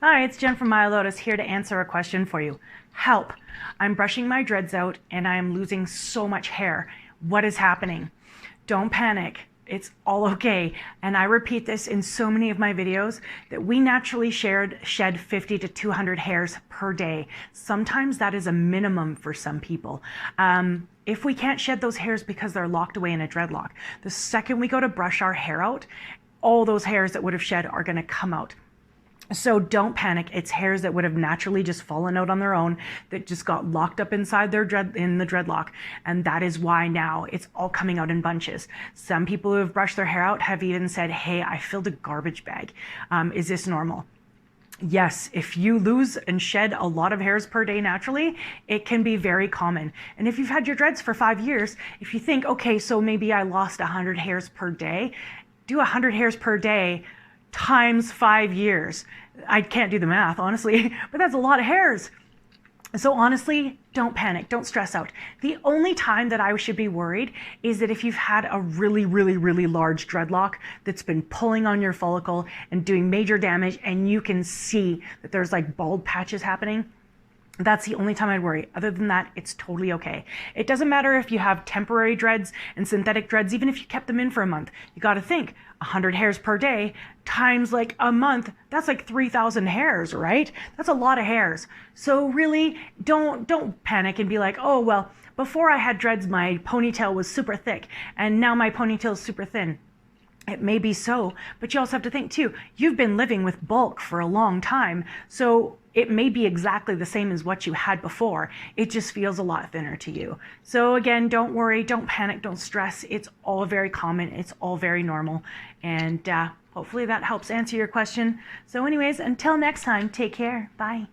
Hi, it's Jen from My Lotus here to answer a question for you. Help! I'm brushing my dreads out and I am losing so much hair. What is happening? Don't panic. It's all okay. And I repeat this in so many of my videos that we naturally shed 50 to 200 hairs per day. Sometimes that is a minimum for some people. If we can't shed those hairs because they're locked away in a dreadlock, the second we go to brush our hair out, all those hairs that would have shed are going to come out. So don't panic. It's hairs that would have naturally just fallen out on their own that just got locked up inside their dreadlock. And that is why now it's all coming out in bunches. Some people who have brushed their hair out have even said, hey, I filled a garbage bag. Is this normal? Yes, if you lose and shed a lot of hairs per day naturally, it can be very common. And if you've had your dreads for 5 years, if you think, okay, so maybe I lost 100 hairs per day, do 100 hairs per day times 5 years. I can't do the math, honestly, but that's a lot of hairs. So honestly, don't panic, don't stress out. The only time that I should be worried is that if you've had a really, really, really large dreadlock that's been pulling on your follicle and doing major damage and you can see that there's like bald patches happening. That's the only time I'd worry. Other than that, it's totally okay. It doesn't matter if you have temporary dreads and synthetic dreads, even if you kept them in for a month. You got to think 100 hairs per day times like a month, that's like 3,000 hairs, right? That's a lot of hairs. So really don't panic and be like, oh, well, before I had dreads, my ponytail was super thick and now my ponytail is super thin. It may be so, but you also have to think too, you've been living with bulk for a long time, so it may be exactly the same as what you had before. It just feels a lot thinner to you. So again, don't worry, don't panic, don't stress. It's all very common. It's all very normal. And hopefully that helps answer your question. So anyways, until next time, take care. Bye.